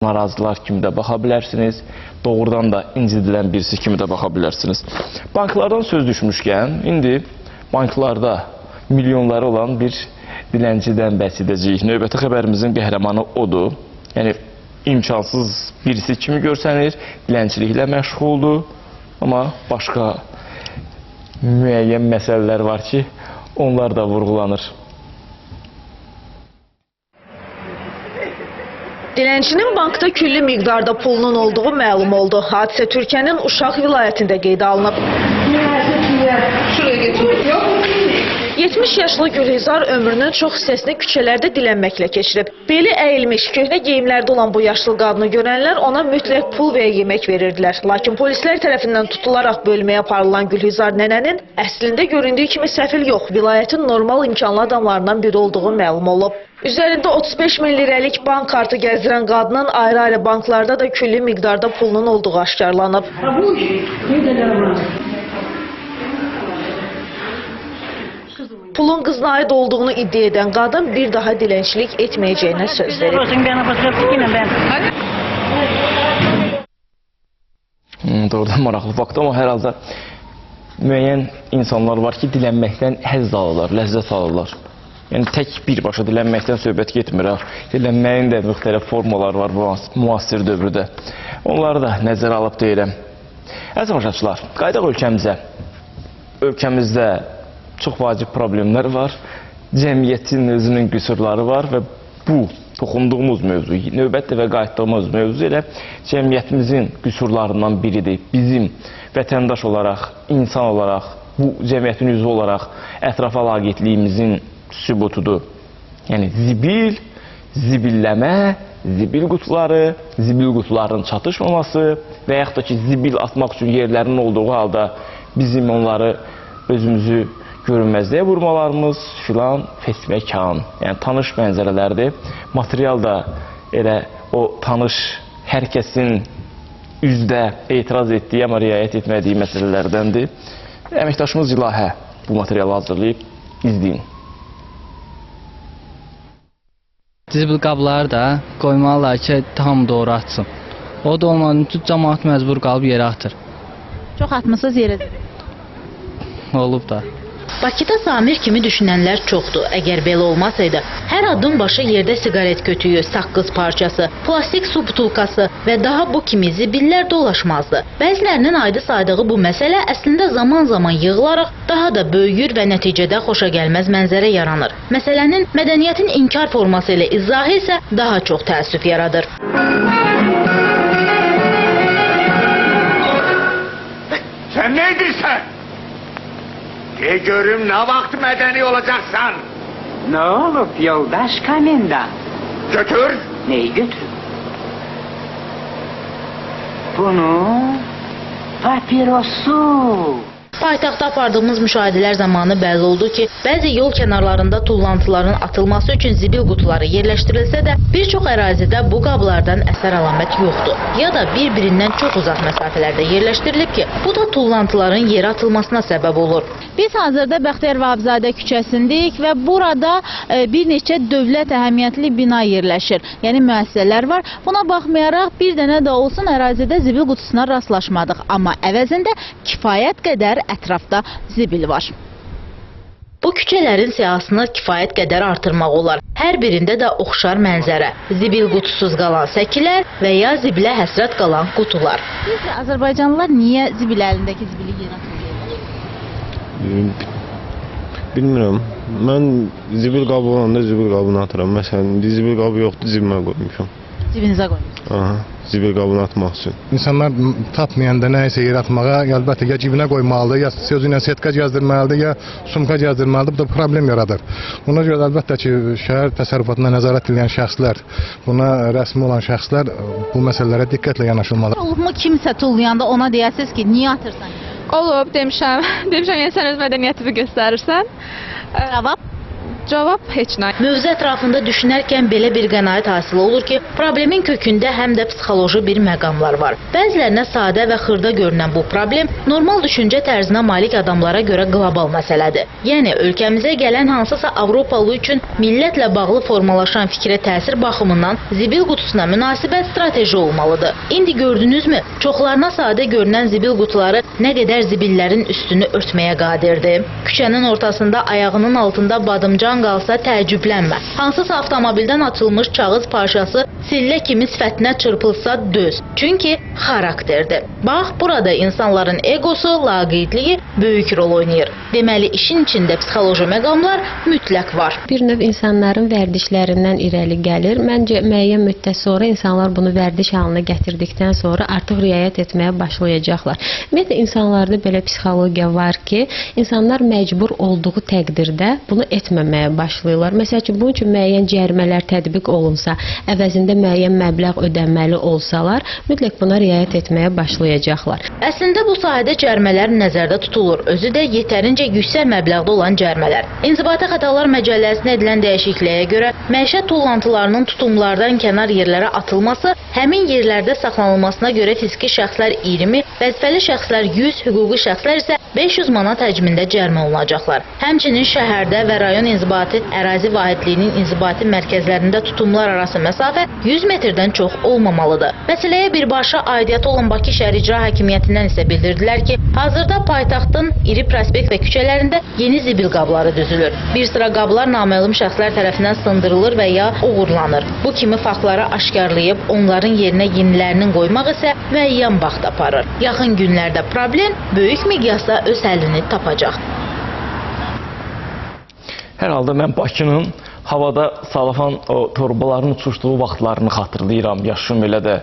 narazılar kimi də baxa bilərsiniz, doğrudan da incidilən birisi kimi də baxa bilərsiniz. Banklardan söz düşmüşkən, indi banklarda milyonları olan bir dilənçidən bəhs edəcəyik. Növbəti xəbərimizin qəhrəmanı odur. Yəni, imkansız birisi kimi görsənir, dilənçiliklə məşğuldur, amma başqa müəyyən məsələlər var ki, onlar da vurğulanır. Dilənçinin bankda külli miqdarda pulunun olduğu məlum oldu. Hadisə Türkiyənin Uşaq vilayətində qeydə alınıb. 70 yaşlı Gülhizar ömrünün çox hissəsini küçələrdə dilənməklə keçirib. Beli əyilmiş, köhnə geyimlərdə olan bu yaşlı qadını görənlər ona mütləq pul və yemək verirdilər. Lakin polislər tərəfindən tutularaq bölməyə aparılan Gülhizar nənənin əslində göründüyü kimi səfil yox, vilayətin normal imkanlı adamlarından biri olduğu məlum olub. Üzərində 35 min lirəlik bank kartı gəzdirən qadının ayrı-ayrı banklarda da külli miqdarda pulunun olduğu aşkarlanıb. Pulun qızına aid olduğunu iddia edən qadın bir daha dilənçilik etməyəcəyinə söz verib. Doğrudan maraqlı fakt, amma hər halda müəyyən insanlar var ki, dilənməkdən həzz alırlar, ləzzət alırlar. Yəni, tək birbaşa dilənməkdən söhbət getmir. Dilənməyin də müxtəlif formaları var müasir dövrdə. Onları da nəzərə alıb deyirəm. Əziz tamaşaçılar, qaydaq ölkəmizə. Ölkəmizdə çox vacib problemlər var. Cəmiyyətin özünün qüsurları var və bu toxunduğumuz mövzu, növbət və qayıtdığımız mövzu ilə cəmiyyətimizin qüsurlarından biridir. Bizim vətəndaş olaraq, insan olaraq, bu cəmiyyətin üzvü olaraq ətrafa laqetliyimizin sübutudur. Yəni zibil, zibilləmə, zibil qutuları, zibil qutularının çatışmaması və yaxud da ki, zibil atmaq üçün yerlərinin olduğu halda bizim onları özümüzü görünməzliyə vurmalarımız filan fesməkan. Yəni tanış mənzərələrdir. Material da elə o tanış hər kəsin üzdə etiraz etdiyi, amma riayət etmədiyi məsələlərdəndir. Əməkdaşımız İlahə bu materialı hazırlayıb izləyin. Zibil qabları da qoymalılar ki, tam doğru atsın. O da olmadan cəmaət məcbur qalıb yerə atır. Çox atmısınız yerə? Olub da. Bakıda Samir kimi düşünənlər çoxdur. Əgər belə olmasaydı, hər addım başı yerdə siqaret kötüyü, saqqız parçası, plastik su butulkası və daha bu kimi zibillər dolaşmazdı. Bəzilərinin aydın saydığı bu məsələ əslində zaman-zaman yığılaraq daha da böyüyür və nəticədə xoşagəlməz mənzərə yaranır. Məsələnin mədəniyyətin inkar forması ilə izahı isə daha çox təəssüf yaradır. Sən nə edirsən? De görüm ne vakit medeni olacaksan? Ne olup yoldaş kanında? Götür. Neyi götür? Bunu papirosu. Paytaxtda apardığımız müşahidələr zamanı bəlli oldu ki, bəzi yol kənarlarında tullantıların atılması üçün zibil qutuları yerləşdirilsə də, bir çox ərazidə bu qablardan əsər əlamət yoxdur. Ya da bir-birindən çox uzaq məsafələrdə yerləşdirilib ki, bu da tullantıların yerə atılmasına səbəb olur. Biz hazırda Bəxtiyar Vahabzadə küçəsindəyik və burada bir neçə dövlət əhəmiyyətli bina yerləşir. Yəni müəssisələr var. Buna baxmayaraq bir dənə də olsun ərazidə zibil qutusuna rastlaşmadıq. Amma əvəzində kifayət qədər ətrafda zibil var. Bu küçələrin siyahısını kifayət qədər artırmaq olar. Hər birində də oxşar mənzərə, zibil qutusuz qalan səkilər və ya zibilə həsrət qalan qutular. Sizcə Azərbaycanlılar niyə zibil əlindəki zibili yerə atırlar? Bilmirəm. Mən zibil qabı olanda zibil qabını atıram. Məsələn, zibil qabı yoxdur, cibimə qoymuşam. Cibinizə qoymuşam. Aha, zibil qabını atmaq üçün. İnsanlar tapmayanda nəyisə yer atmağa, əlbəttə ya cibinə qoymalıdır, ya sözü ilə setka gəzdirməlidir, ya sumka gəzdirməlidir. Bu da problem yaradır. Buna görə əlbəttə ki, şəhər təsərrüfatına nəzarət edən şəxslər, buna rəsmi olan şəxslər bu məsələlərə diqqətlə yanaşılmalıdır. Olubmu kimsə tullayanda ona deyəsiniz ki, niyə atırsan? Olub, demişəm, yəni sən öz mədəniyyətini göstərirsən. Cavab? Cavab heç nə. Mövzu ətrafında düşünərkən belə bir qənaət hasil olur ki, problemin kökündə həm də psixoloji bir məqamlar var. Bəzilərinə sadə və xırda görünən bu problem normal düşüncə tərzinə malik adamlara görə qlobal məsələdir. Yəni, ölkəmizə gələn hansısa Avropalı üçün millətlə bağlı formalaşan fikrə təsir baxımından zibil qutusuna münasibət strateji olmalıdır. İndi gördünüzmü, çoxlarına sadə görünən zibil qutuları nə qədər zibillərin üstünü örtməyə qadirdir. Küçənin ortasında ayağının altında badımcan qalsa təəccüblənmə. Hansısa avtomobildən açılmış kağız parçası sillə kimi sifətinə çırpılsa döz. Çünki xarakterdir. Bax, burada insanların egosu, laqeydliyi böyük rol oynayır. Deməli, işin içində psixoloji məqamlar mütləq var. Bir növ insanların vərdişlərindən irəli gəlir. Məncə, müəyyən müddət sonra insanlar bunu vərdiş halına gətirdikdən sonra artıq riayət etməyə başlayacaqlar. Ümumiyyətlə, insanlarda belə psixologiya var ki, insanlar məcbur olduğu təqdirdə bunu etməməyə başlayırlar. Məsəl üçün, bunun üçün müəyyən cərimələr tətbiq olunsa, əvəzində müəyyən məbləğ ödənməli olsalar, mütləq buna riayət etməyə başlayacaqlar. Əslində bu sahədə cərimələr nəzərdə tutulur. Özü də yetərincə yüksək məbləğdə olan cərimələr. İnzibati Xətalar Məcəlləsində edilən dəyişikliyə görə məişət tullantılarının tutumlardan kənar yerlərə atılması, həmin yerlərdə saxlanılmasına görə fiziki şəxslər 20, vəzifəli şəxslər 100, hüquqi şəxslər isə 500 manat həcmində cərimə olunacaqlar. Həmçinin şəhərdə və rayon inzibati ərazi vahidliyinin inzibati mərkəzlərində tutumlar arası məsafə 100 metrdən çox olmamalıdır. Məsələyə birbaşa aidiyyatı olan Bakı Şəhər İcra Hakimiyyətindən isə bildirdilər ki, hazırda paytaxtın iri prospekt və küçələrində yeni zibil qabları düzülür. Bir sıra qablar naməlum şəxslər tərəfindən sındırılır və ya uğurlanır. Bu kimi faktları aşkarlayıb onların yerinə yenilərinin qoymaq isə müəyyən vaxt aparır. Yaxın günlərdə problem böyük miqyasda öz həllini tapacaq. Hər halda mən Bakının havada salafan o torbaların uçuşduğu vaxtlarını xatırlayıram. Yaşım elə də